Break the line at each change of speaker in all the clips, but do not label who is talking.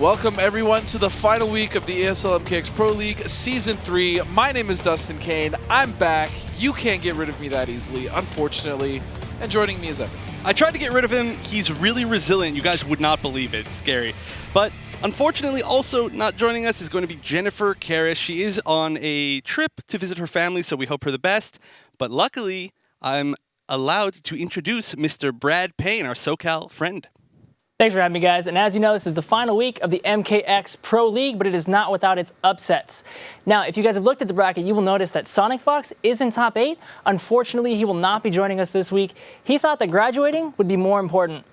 Welcome everyone to the final week of the ESL MKX Pro League Season 3. My name is Dustin Kane. I'm back. You can't get rid of me that easily, unfortunately. And joining me is Evan.
I tried to get rid of him. He's really resilient. You guys would not believe it. It's scary. But unfortunately, also not joining us is going to be Jennifer Karras. She is on a trip to visit her family, so we hope her the best. But luckily, I'm allowed to introduce Mr. Brad Payne, our SoCal friend.
Thanks for having me, guys. And as you know, this is the final week of the MKX Pro League, but it is not without its upsets. Now, if you guys have looked at the bracket, you will notice that Sonic Fox is in top 8. Unfortunately, he will not be joining us this week. He thought that graduating would be more important.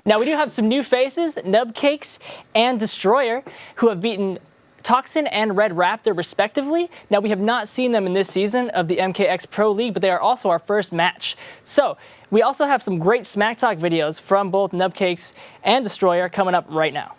Now, we do have some new faces, Nubcakes and Destroyer, who have beaten Toxin and Red Raptor, respectively. Now, we have not seen them in this season of the MKX Pro League, but they are also our first match. So, we also have some great Smack Talk videos from both Nubcakes and Destroyer coming up right now.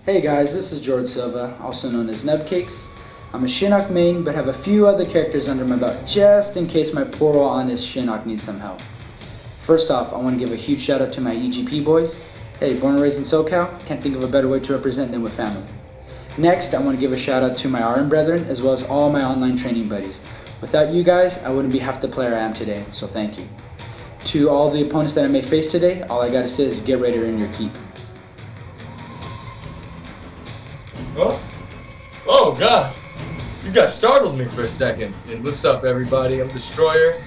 Hey guys, this is George Silva, also known as Nubcakes. I'm a Shinnok main, but have a few other characters under my belt just in case my poor old honest Shinnok needs some help. First off, I want to give a huge shout out to my EGP boys. Hey, born and raised in SoCal, can't think of a better way to represent them with family. Next, I want to give a shout out to my RN brethren, as well as all my online training buddies. Without you guys, I wouldn't be half the player I am today, so thank you. To all the opponents that I may face today, all I gotta say is get ready to earn your keep.
Oh God, you guys startled me for a second. And what's up everybody, I'm Destroyer.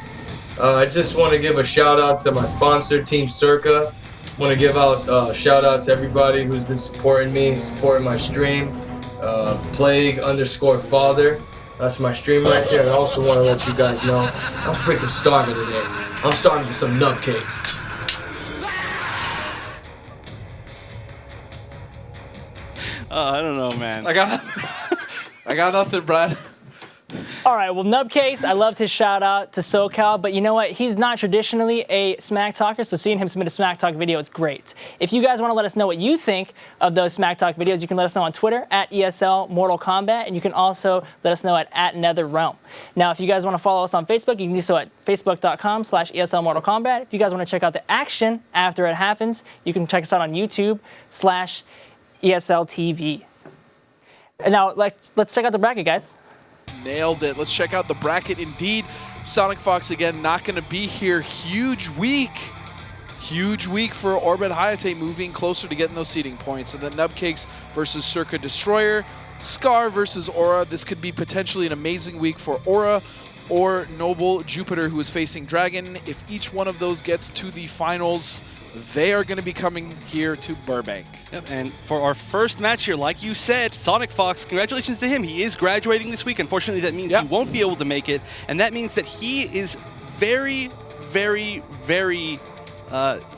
I just want to give a shout out to my sponsor, Team CIrca. I want to give out shout out to everybody who's been supporting me, supporting my stream. Plague_father. That's my stream right there. I also want to let you guys know I'm freaking starving today. I'm starving for some Nubcakes.
I don't know, man.
I got nothing, Brad.
All right, well, Nubcakes, I loved his shout out to SoCal, but you know what? He's not traditionally a Smack Talker, so seeing him submit a Smack Talk video is great. If you guys want to let us know what you think of those Smack Talk videos, you can let us know on Twitter at ESL Mortal Kombat, and you can also let us know at NetherRealm. Now, if you guys want to follow us on Facebook, you can do so at facebook.com/ESL Mortal Kombat. If you guys want to check out the action after it happens, you can check us out on YouTube/ESL TV. And now, let's check out the bracket, guys.
Nailed it. Let's check out the bracket. Indeed, Sonic Fox again not going to be here. Huge week for Orbit Hayate, moving closer to getting those seeding points. And then Nubcakes versus CIrca Destroyer, Scar versus Aura. This could be potentially an amazing week for Aura or Noble Jupiter, who is facing Dragon. If each one of those gets to the finals, they are going to be coming here to Burbank.
Yep, and for our first match here, like you said, Sonic Fox, congratulations to him. He is graduating this week. Unfortunately, that means he won't be able to make it, and that means that he is very, very, very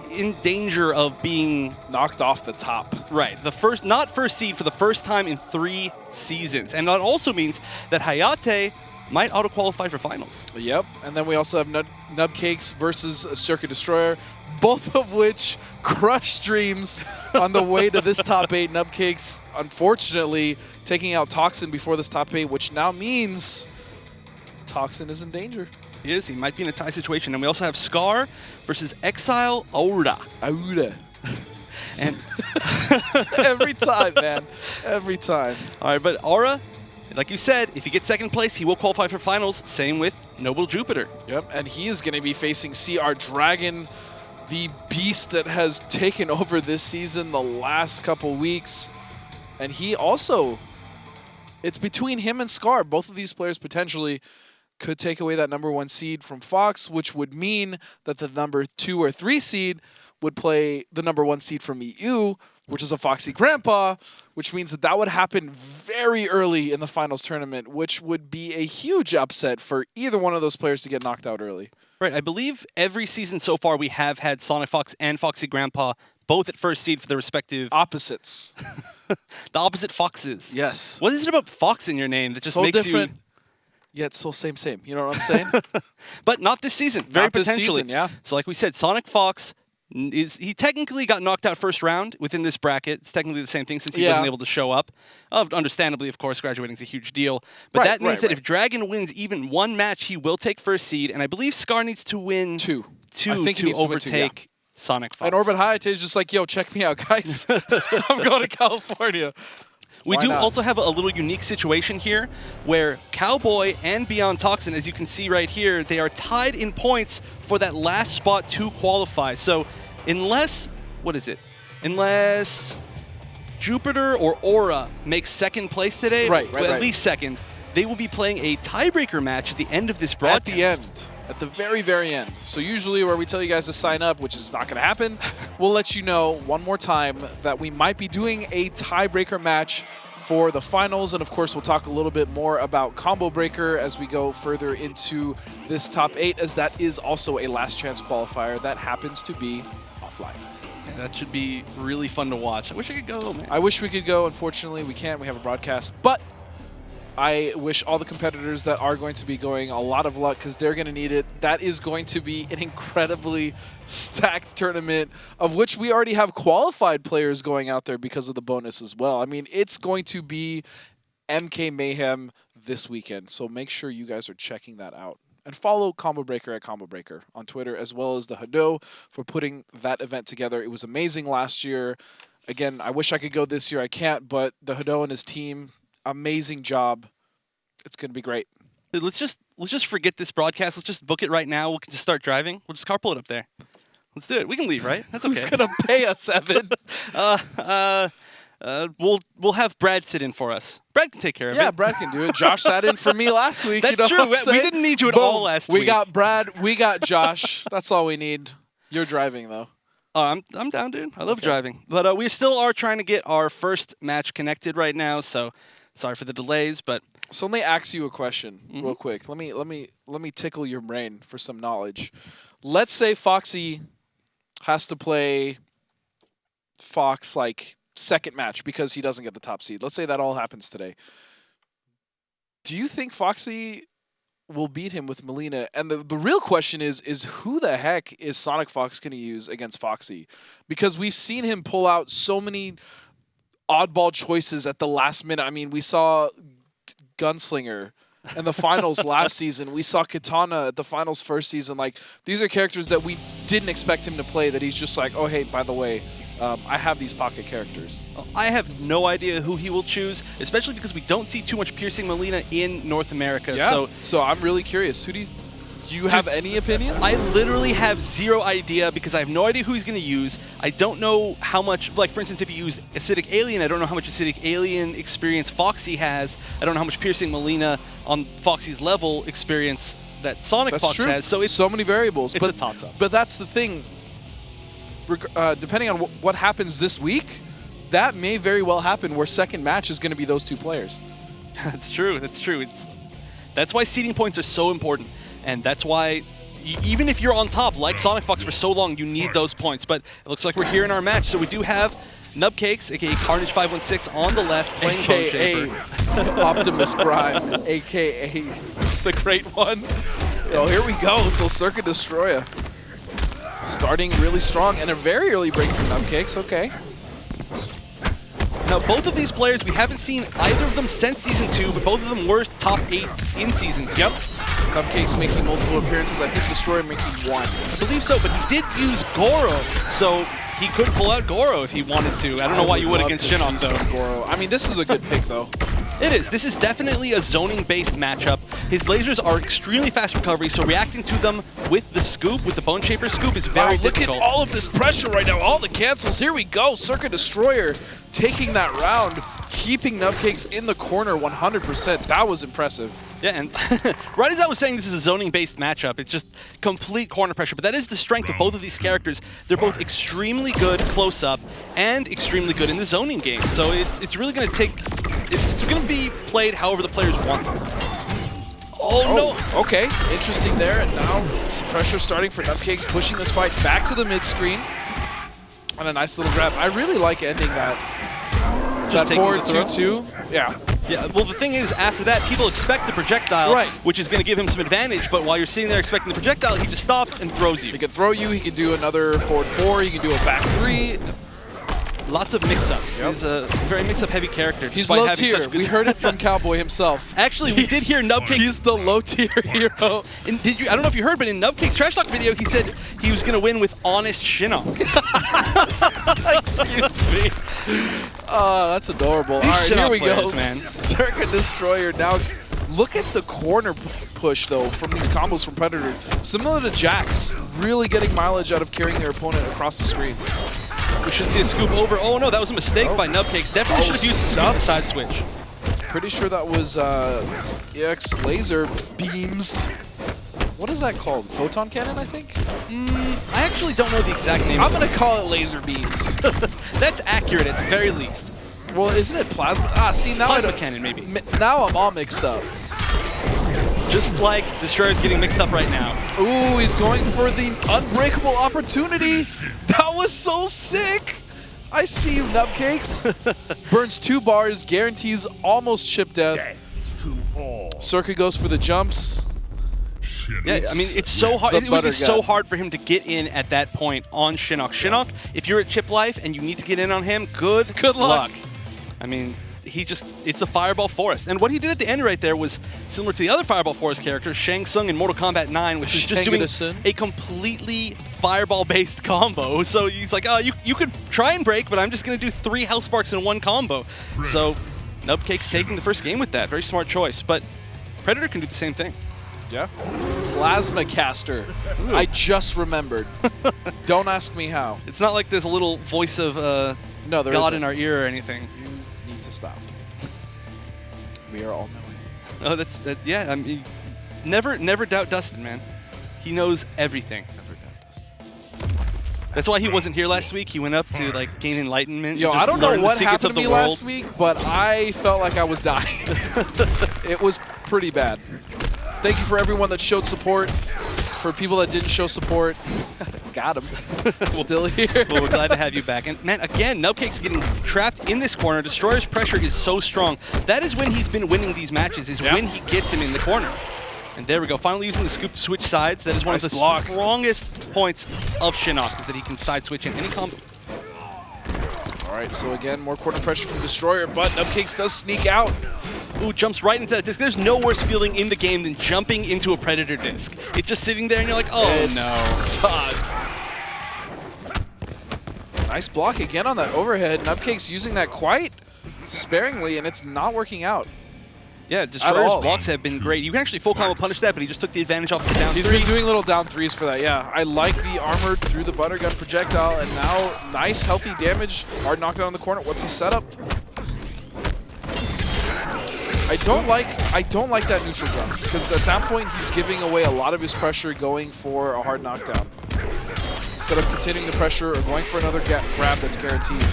in danger of being
knocked off the top.
Right, not first seed for the first time in 3 seasons. And that also means that Hayate might auto-qualify for finals.
Yep, and then we also have Nubcakes versus CIrca Destroyer, both of which crushed streams on the way to this top 8. Nubcakes, unfortunately, taking out Toxin before this top 8, which now means Toxin is in danger.
He is. He might be in a tie situation. And we also have Scar versus Exile Aura.
Aura.
And
every time, man. Every time.
All right, but Aura, like you said, if he gets second place, he will qualify for finals. Same with Noble Jupiter.
Yep, and he is going to be facing CR Dragon, the beast that has taken over this season the last couple weeks. And he also, it's between him and Scar. Both of these players potentially could take away that #1 seed from Fox, which would mean that the number 2 or 3 seed would play the #1 seed from EU, which is a Foxy Grandpa, which means that that would happen very early in the finals tournament, which would be a huge upset for either one of those players to get knocked out early.
Right, I believe every season so far we have had Sonic Fox and Foxy Grandpa both at first seed for their respective
opposites.
The opposite foxes.
Yes.
What is it about Fox in your name that just
so
makes
different,
you...
yet so same. You know what I'm saying?
But not this season. Very
not this
potentially.
Season, yeah.
So like we said, Sonic Fox, he technically got knocked out first round within this bracket. It's technically the same thing since he wasn't able to show up. Understandably, of course, graduating is a huge deal. But that means that if Dragon wins even 1 match, he will take first seed. And I believe Scar needs to win
2.
two
think he
to
needs to win two,
overtake Sonic Fox.
And Orbit Hayate is just like, yo, check me out, guys. I'm going to California.
We
Why
do
not?
also have a little unique situation here where Cowboy and Beyond Toxin, as you can see right here, they are tied in points for that last spot to qualify. So unless, unless Jupiter or Aura makes second place today, at least second, they will be playing a tiebreaker match at the end of this broadcast.
At the end. At the very, very end. So usually where we tell you guys to sign up, which is not going to happen, we'll let you know one more time that we might be doing a tiebreaker match for the finals. And of course, we'll talk a little bit more about Combo Breaker as we go further into this top 8, as that is also a last chance qualifier that happens to be offline.
Yeah, that should be really fun to watch. I wish I could go, man.
I wish we could go. Unfortunately, we can't. We have a broadcast. But I wish all the competitors that are going to be going a lot of luck, because they're going to need it. That is going to be an incredibly stacked tournament, of which we already have qualified players going out there because of the bonus as well. I mean, it's going to be MK Mayhem this weekend, so make sure you guys are checking that out. And follow Combo Breaker at Combo Breaker on Twitter, as well as the Hado for putting that event together. It was amazing last year. Again, I wish I could go this year. I can't, but the Hado and his team, amazing job. It's going to be great.
Dude, let's just forget this broadcast. Let's just book it right now. We can just start driving. We'll just carpool it up there. Let's do it. We can leave, right? That's okay.
Who's going to pay us, Evan?
We'll have Brad sit in for us. Brad can take care of it.
Yeah, Brad can do it. Josh sat in for me last week.
That's
you know
true.
what I'm saying?
We didn't need you at
Boom.
all last week.
We got Brad. We got Josh. That's all we need. You're driving, though.
I'm down, dude. I love driving. But we still are trying to get our first match connected right now, so sorry for the delays, but
so let me ask you a question real quick. Let me tickle your brain for some knowledge. Let's say Foxy has to play Fox like second match because he doesn't get the top seed. Let's say that all happens today. Do you think Foxy will beat him with Melina? And the real question is who the heck is Sonic Fox going to use against Foxy? Because we've seen him pull out so many oddball choices at the last minute. I mean, we saw Gunslinger in the finals last season. We saw Katana at the finals first season. Like, these are characters that we didn't expect him to play, that he's just like, oh, hey, by the way, I have these pocket characters.
I have no idea who he will choose, especially because we don't see too much Piercing Melina in North America.
Yeah. So I'm really curious. Who do you have any opinions?
I literally have zero idea because I have no idea who he's going to use. I don't know how much, like for instance, if he used Acidic Alien, I don't know how much Acidic Alien experience Foxy has. I don't know how much Piercing Melina on Foxy's level experience that Sonic Fox has. So it's
so many variables.
It's a toss-up.
But that's the thing. Depending on what happens this week, that may very well happen where second match is going to be those two players.
That's true. That's true. That's why seeding points are so important. And that's why, even if you're on top, like Sonic Fox for so long, you need those points. But it looks like we're here in our match. So we do have Nubcakes, a.k.a. Carnage516, on the left, playing Bone Shaper.
Optimus Prime, a.k.a. the Great One. Oh, here we go. So CIrca Destroyer. Starting really strong, and a very early break from Nubcakes. Okay.
Now, both of these players, we haven't seen either of them since Season 2, but both of them were top 8 in Season 2.
Yep. Nubcakes making multiple appearances. I think Destroyer making one.
I believe so, but he did use Goro, so he could pull out Goro if he wanted to. I don't know why you would against Shinnok, though.
Goro. I mean, this is a good pick, though.
It is. This is definitely a zoning-based matchup. His lasers are extremely fast recovery, so reacting to them with the scoop, with the Bone Shaper scoop, is very difficult.
Look at all of this pressure right now. All the cancels. Here we go. CIrca Destroyer taking that round, keeping Nubcakes in the corner 100%. That was impressive.
Yeah, and right as I was saying, this is a zoning-based matchup. It's just complete corner pressure, but that is the strength of both of these characters. They're both extremely good close-up and extremely good in the zoning game. So it's really going to take... It's going to be played however the players want to. Oh, no!
Okay, interesting there. And now some pressure starting for Nubcakes, pushing this fight back to the mid-screen. And a nice little grab. I really like ending that.
Just
that 4-2-2. Yeah.
Yeah, well, the thing is, after that, people expect the projectile, which is going to give him some advantage, but while you're sitting there expecting the projectile, he just stops and throws you.
He can throw you, he can do another forward 4, he can do a back 3.
lots of mix-ups.
Yep.
He's a very mix-up heavy character.
He's
despite
low
having
tier.
such good
We heard it from Cowboy himself.
Actually, we did hear Nubcakes.
He's the low tier hero.
And did you? I don't know if you heard, but in Nubcakes Trash Talk video, he said he was gonna win with honest Shinnok. Excuse me.
Oh, that's adorable. All right, here
Shinnok
we go.
players, man.
CIrca Destroyer. Now, look at the corner push, though, from these combos from Predator. Similar to Jax, really getting mileage out of carrying their opponent across the screen.
We should see a scoop over. Oh no, that was a mistake by Nubcakes. Definitely should have used the side switch.
Pretty sure that was EX laser beams. What is that called? Photon cannon, I think?
I actually don't know the exact name.
I'm going to call it laser beams.
That's accurate at the very least.
Well, isn't it plasma? Ah, see, now
Plasma cannon, maybe.
Now I'm all mixed up.
Just like Destroyer's getting mixed up right now.
Ooh, he's going for the unbreakable opportunity. That was so sick. I see you, Nubcakes. Burns 2 bars, guarantees almost chip death. CIrca goes for the jumps.
Yeah, I mean, it's so hard.
The
It would be
butter
so
gun.
hard for him to get in at that point on Shinnok. Shinnok, if you're at chip life and you need to get in on him, good luck. I mean, it's a Fireball Forest. And what he did at the end right there was similar to the other Fireball Forest character, Shang Tsung in Mortal Kombat 9, which is just doing a completely Fireball-based combo. So he's like, oh, you could try and break, but I'm just going to do 3 health sparks in one combo. So Nubcakes taking the first game with that. Very smart choice. But Predator can do the same thing.
Yeah. Plasma caster. Ooh. I just remembered. Don't ask me how.
It's not like there's a little voice of
no, there
God
isn't.
in our ear or anything.
You need to stop. We are all knowing.
Oh, yeah. I mean, never doubt Dustin, man. He knows everything.
Never doubt Dustin.
That's why he wasn't here last week. He went up to like gain enlightenment.
Yo,
just
I don't know
learn the
what
secrets
happened to
of the
me
world.
last week, but I felt like I was dying. It was pretty bad. Thank you for everyone that showed support. For people that didn't show support, got him. Still here.
Well, we're glad to have you back. And man, again, Nubcakes getting trapped in this corner. Destroyer's pressure is so strong. That is when he's been winning these matches, is when he gets him in the corner. And there we go, finally using the scoop to switch sides. That is one of the strongest points of Shinnok, is that he can side switch in any combo.
All right, so again, more corner pressure from Destroyer, but Nubcakes does sneak out.
Ooh, jumps right into that disc. There's no worse feeling in the game than jumping into a Predator disc. It's just sitting there and you're like, oh
it
no.
Sucks. Nice block again on that overhead. Nubcakes using that quite sparingly, and it's not working out.
Yeah, Destroyer's blocks have been great. You can actually full combo punish that, but he just took the advantage off the down
He's
three.
been doing little down threes for that, yeah. I like the armored through the butter gun projectile, and now nice healthy damage. Hard knockdown in the corner. What's the setup? I don't like that neutral jump, because at that point he's giving away a lot of his pressure going for a hard knockdown instead of continuing the pressure or going for another grab that's guaranteed.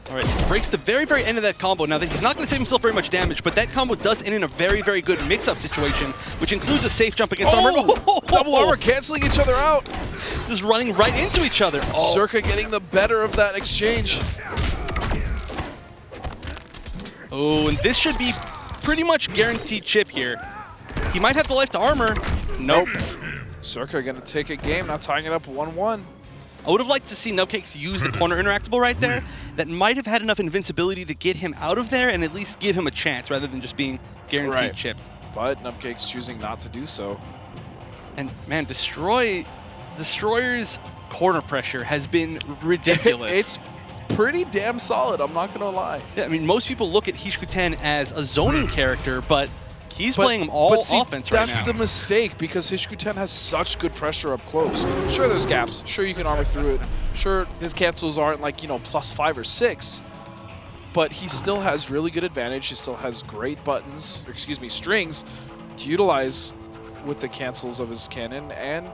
All right, breaks the very, very end of that combo. Now, he's not going to save himself very much damage, but that combo does end in a very, very good mix-up situation, which includes a safe jump against armor.
Double armor canceling each other out.
Just running right into each other.
CIrca getting the better of that exchange.
Oh, and this should be pretty much guaranteed chip here. He might have the life to armor. Nope.
CIrca gonna take a game, now tying it up 1-1.
I would have liked to see Nubcakes use the corner interactable right there. That might have had enough invincibility to get him out of there and at least give him a chance rather than just being guaranteed chipped.
But Nubcakes choosing not to do so.
And man, Destroyer's corner pressure has been ridiculous.
It's pretty damn solid, I'm not gonna lie.
Yeah, I mean, most people look at Hishkuten as a zoning character, but he's playing him all offense right now.
That's the mistake, because Hishkuten has such good pressure up close. Sure, there's gaps. Sure, you can armor through it. Sure, his cancels aren't like, +5 or 6. But he still has really good advantage. He still has great buttons, or excuse me, strings to utilize with the cancels of his cannon. And,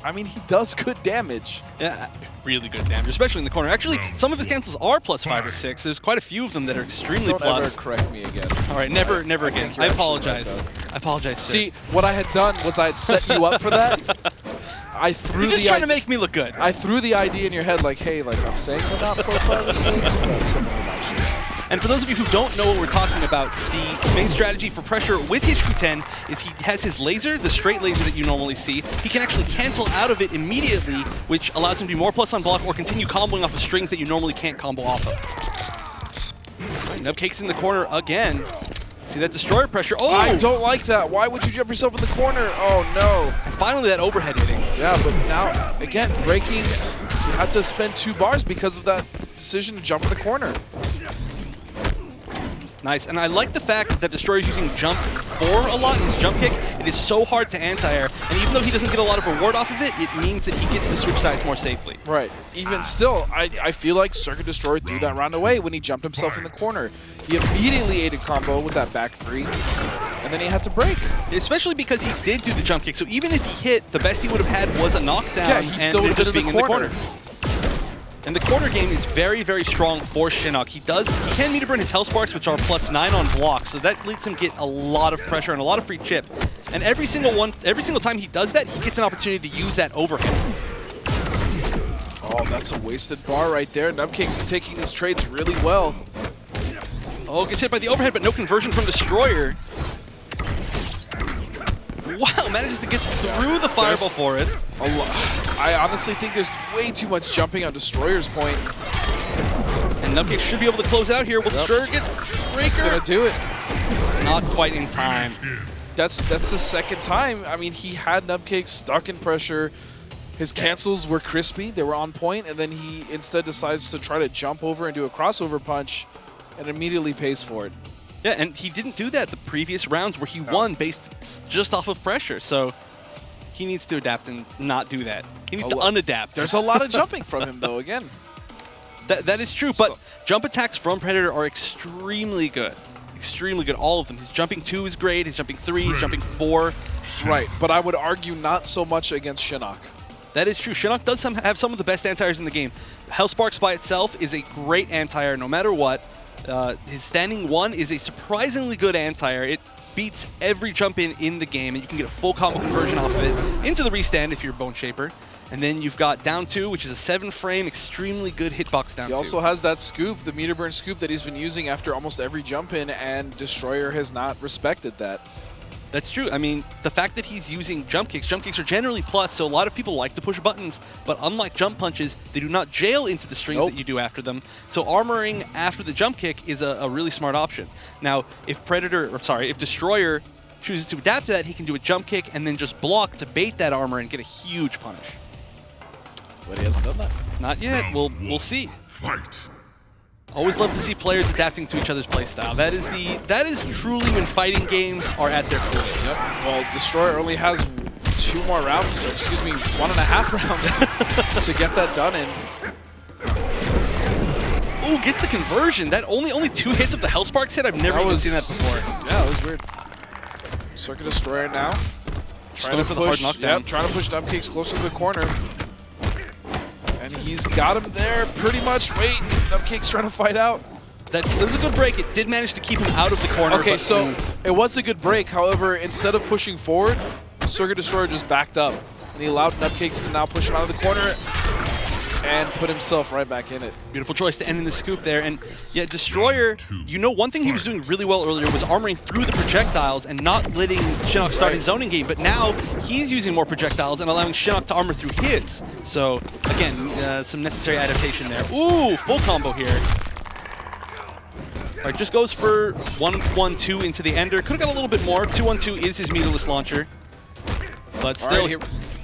I mean, he does good damage.
Yeah, really good damage, especially in the corner. Actually, some of his cancels are +5 or 6. There's quite a few of them that are extremely
Don't
plus.
ever correct me again.
All right, never again. I apologize. I apologize.
See, what I had done was I had set you up for that.
You're just trying to make me look good.
I threw the idea in your head like, hey, like I'm saying we're not +5 or 6, but some of them actually are.
And for those of you who don't know what we're talking about, the main strategy for pressure with HQ10 is he has his laser, the straight laser that you normally see. He can actually cancel out of it immediately, which allows him to be more plus on block or continue comboing off of strings that you normally can't combo off of. Right, Nubcakes in the corner again. See that destroyer pressure. Oh!
I don't like that. Why would you jump yourself in the corner? Oh, no.
And finally that overhead hitting.
Yeah, but now, again, breaking, you had to spend 2 bars because of that decision to jump in the corner.
Nice, and I like the fact that Destroyer's using jump 4 a lot in his jump kick. It is so hard to anti-air, and even though he doesn't get a lot of reward off of it, it means that he gets to switch sides more safely.
Right. Even still, I feel like CIrca Destroyer threw that round away when he jumped himself in the corner. He immediately ate a combo with that back 3, and then he had to break.
Especially because he did do the jump kick, so even if he hit, the best he would have had was a knockdown.
Yeah, he still would have
just
been
being
in the corner.
And the corner game is very, very strong for Shinnok. He can meter burn his health sparks, which are +9 on block, so that lets him get a lot of pressure and a lot of free chip. And every single time he does that, he gets an opportunity to use that overhead.
Oh, that's a wasted bar right there. Nubcakes is taking these trades really well.
Oh, gets hit by the overhead, but no conversion from Destroyer. Wow, manages to get through the Fireball Forest.
I honestly think there's way too much jumping on Destroyer's point.
And Nubcakes should be able to close out here. Will Destroyer get Breaker?
It's gonna do it.
Not quite in time.
That's the second time. I mean, he had Nubcakes stuck in pressure. His cancels were crispy. They were on point, and then he instead decides to try to jump over and do a crossover punch and immediately pays for it.
Yeah, and he didn't do that the previous rounds where he won based just off of pressure. So he needs to adapt and not do that. He needs to unadapt.
There's a lot of jumping from him, though, again.
That is true, but jump attacks from Predator are extremely good. Extremely good, all of them. His jumping 2 is great, his jumping 3, his jumping 4.
Right, but I would argue not so much against Shinnok.
That is true. Shinnok does have some of the best anti-airs in the game. Hellsparks by itself is a great anti-air no matter what. His standing 1 is a surprisingly good anti-air. It beats every jump in the game, and you can get a full combo conversion off of it into the restand if you're Bone Shaper. And then you've got down 2, which is a 7-frame, extremely good hitbox down 2.
He also has that scoop, the meter burn scoop that he's been using after almost every jump in, and Destroyer has not respected that.
That's true. I mean, the fact that he's using jump kicks are generally plus, so a lot of people like to push buttons, but unlike jump punches, they do not jail into the strings that you do after them. So armoring after the jump kick is a really smart option. Now, if Destroyer chooses to adapt to that, he can do a jump kick and then just block to bait that armor and get a huge punish.
But he hasn't done that.
Not yet. We'll see.
Fight.
Always love to see players adapting to each other's playstyle. That is truly when fighting games are at their coolest.
Yep. Well, Destroyer only has 2 more rounds, or excuse me, 1.5 rounds to get that done in.
Ooh, gets the conversion. That only 2 hits of the Hellsparks hit. I've never even seen that before.
Yeah, it was weird. CIrca Destroyer now. Trying to push Nubcakes closer to the corner. And he's got him there pretty much. Wait, Nubcakes trying to fight out.
That was a good break. It did manage to keep him out of the corner.
Okay, so it was a good break. However, instead of pushing forward, CIrca Destroyer just backed up. And he allowed Nubcakes to now push him out of the corner and put himself right back in it.
Beautiful choice to end in the scoop there. And yeah, Destroyer, one thing he was doing really well earlier was armoring through the projectiles and not letting Shinnok start his zoning game. But now he's using more projectiles and allowing Shinnok to armor through his. So again, some necessary adaptation there. Ooh, full combo here. All right, just goes for 1-1-2 into the ender. Could have got a little bit more. 2-1-2 is his meterless launcher. But still,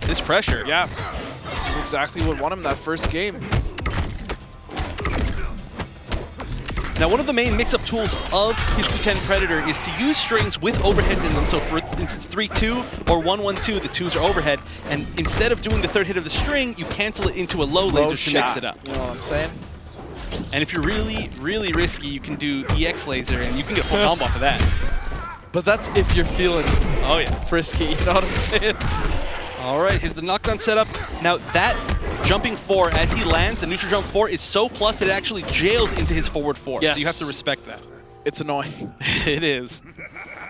this pressure.
Yeah. This is exactly what won him that first game.
Now, one of the main mix-up tools of HQ10 Predator is to use strings with overheads in them. So for instance, 3-2 or 1-1-2, the 2s are overhead. And instead of doing the 3rd hit of the string, you cancel it into a low laser to mix it up.
You know what I'm saying?
And if you're really, really risky, you can do EX laser, and you can get full combo off of that.
But that's if you're feeling frisky, you know what I'm saying?
All right, here's the knockdown setup. Now that jumping 4 as he lands, the neutral jump 4 is so plus that it actually jails into his forward 4.
Yes.
So you have to respect that.
It's annoying.
It is.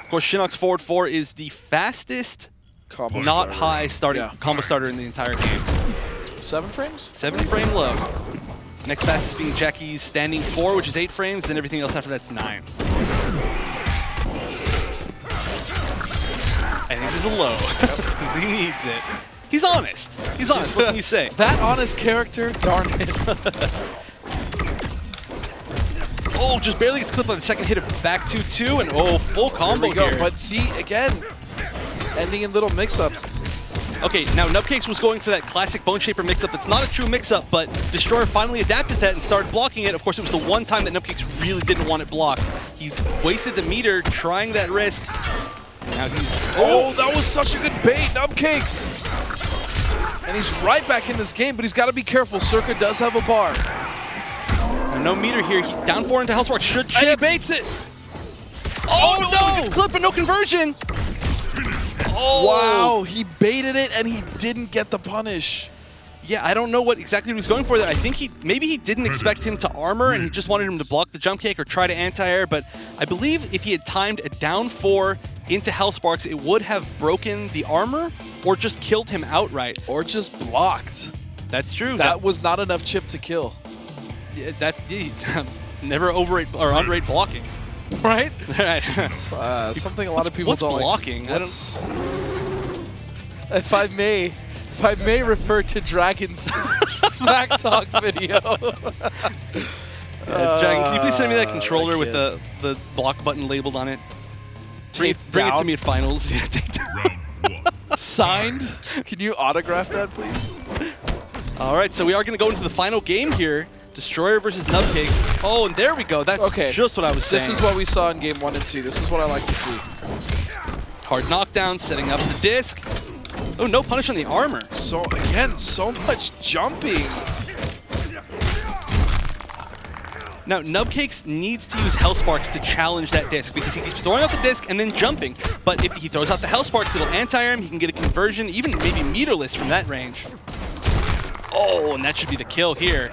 Of course, Shinnok's forward 4 is the fastest,
Combo
high starting combo starter in the entire game.
7 frames?
7-frame low. Next fastest being Jackie's standing 4, which is 8 frames, then everything else after that's 9. I think this is a low, because he needs it. He's honest. He's honest, what can you say?
That honest character, darn it.
Oh, just barely gets clipped by the second hit of back 2-2, and oh, full combo here.
But see, again, ending in little mix-ups.
Okay, now Nubcakes was going for that classic Bone Shaper mix-up that's not a true mix-up, but Destroyer finally adapted that and started blocking it. Of course, it was the one time that Nubcakes really didn't want it blocked. He wasted the meter trying that risk. Now he's...
Oh, that was such a good bait, Nubcakes! And he's right back in this game, but he's got to be careful. CIrca does have a bar.
No meter here. He down 4 into Hellspark should chip.
And he baits it!
Oh no! He gets clipped, but no conversion! Oh.
Wow, he baited it and he didn't get the punish.
Yeah, I don't know what exactly he was going for there. I think maybe he didn't expect him to armor and he just wanted him to block the jump kick or try to anti-air, but I believe if he had timed a down 4 into Hellsparks, it would have broken the armor or just killed him outright.
Or just blocked.
That's true.
That was not enough chip to kill.
Never overrate or underrate blocking.
Right?
Right.
Something a lot of people
what's
don't
blocking?
Like. If I may refer to Dragon's Smack Talk video.
Dragon, can you please send me that controller with the block button labeled on it? Bring it to me at finals. Yeah,
Signed? Can you autograph that, please?
All right, so we are going to go into the final game here. Destroyer versus Nubcakes. Oh, and there we go. That's just what I was saying.
This is what we saw in game 1 and 2. This is what I like to see.
Hard knockdown, setting up the disc. Oh, no punish on the armor.
So, again, so much jumping.
Now, Nubcakes needs to use Hellsparks to challenge that disc because he keeps throwing out the disc and then jumping. But if he throws out the Hellsparks, it'll anti-air him. He can get a conversion, even maybe meterless from that range. Oh, and that should be the kill here.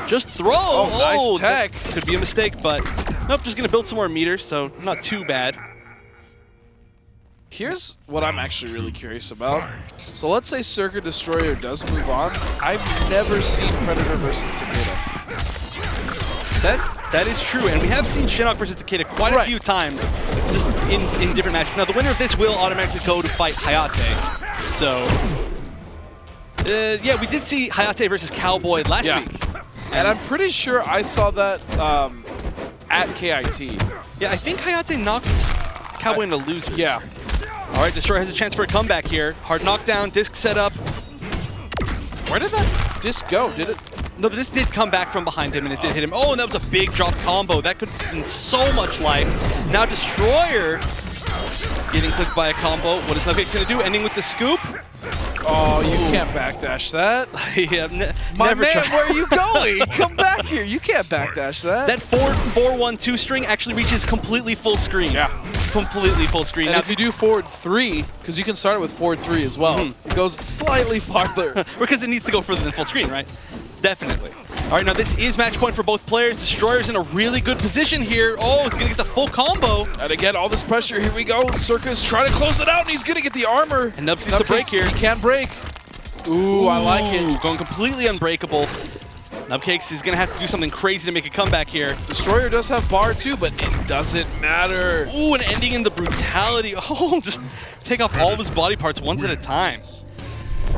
Just throw!
Oh, nice tech.
Could be a mistake, but nope, just going to build some more meter, so not too bad.
Here's what I'm actually really curious about. So let's say CIrca Destroyer does move on. I've never seen Predator versus Takeda.
That is true, and we have seen Shinnok versus Takeda quite a few times, just in different matches. Now, the winner of this will automatically go to fight Hayate. So, yeah, we did see Hayate versus Cowboy last week.
And I'm pretty sure I saw that at KIT.
Yeah, I think Hayate knocked Cowboy into losers.
Yeah.
All right, Destroyer has a chance for a comeback here. Hard knockdown, disc set up. Where did that
disc go? Did it?
No, the disc did come back from behind him, and it did hit him. Oh, and that was a big drop combo. That could mean so much life. Now Destroyer getting clipped by a combo. What is Nubcakes going to do? Ending with the scoop.
Oh, you can't backdash that.
Yeah,
My
never
man,
tried.
where are you going? Come back here. You can't backdash that.
That 4-1-2 string actually reaches completely full screen.
Yeah.
Completely full screen.
And
now,
if you do forward 3, because you can start it with forward 3 as well, it goes slightly farther.
Because it needs to go further than full screen, right? Definitely. All right, now this is match point for both players. Destroyer's in a really good position here. Oh, he's going to get the full combo.
And again, all this pressure. Here we go. CIrca is trying to close it out, and he's going to get the armor.
And Nubs needs to break here.
He can't break. Ooh, I like it.
Going completely unbreakable. Nubcakes is going to have to do something crazy to make a comeback here.
Destroyer does have bar too, but it doesn't matter.
Ooh, and ending in the brutality. Oh, just take off all of his body parts once at a time.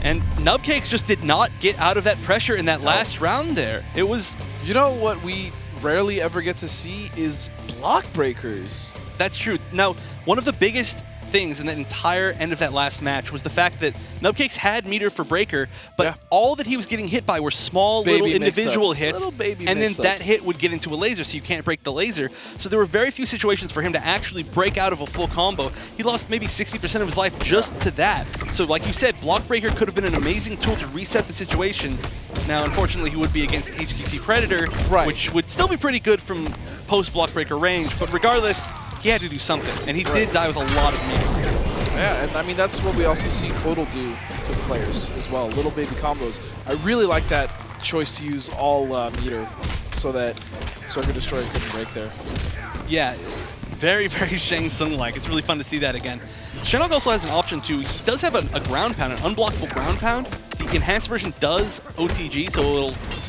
And Nubcakes just did not get out of that pressure in that last round there. It was...
You know what we rarely ever get to see is block breakers.
That's true. Now, one of the biggest things in that entire end of that last match was the fact that Nubcakes had meter for breaker, but all that he was getting hit by were small little individual hits, and then that hit would get into a laser, so you can't break the laser. So there were very few situations for him to actually break out of a full combo. He lost maybe 60% of his life just to that. So like you said, block breaker could have been an amazing tool to reset the situation. Now, unfortunately, he would be against HQT Predator, which would still be pretty good from post-block breaker range, but regardless, he had to do something, and he did die with a lot of meter.
Yeah, and I mean, that's what we also see Kodal do to players as well, little baby combos. I really like that choice to use all meter so that CIrca Destroyer couldn't break there.
Yeah, very, very Shang Tsung-like. It's really fun to see that again. Shinnok also has an option too. He does have a ground pound, an unblockable ground pound. The The enhanced version does OTG, so it'll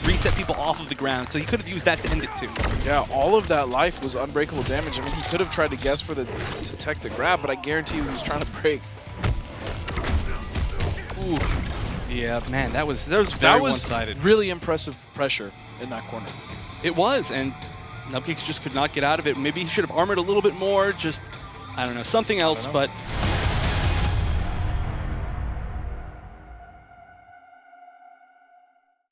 reset people off of the ground. So he could have used that to end it too.
Yeah, all of that life was unbreakable damage. I mean, he could have tried to guess for the tech to grab, but I guarantee you he was trying to break.
Ooh. Yeah, man, that was very one-sided.
Really impressive pressure in that corner.
It was, and Nubcakes just could not get out of it. Maybe he should have armored a little bit more, just, I don't know, something else, but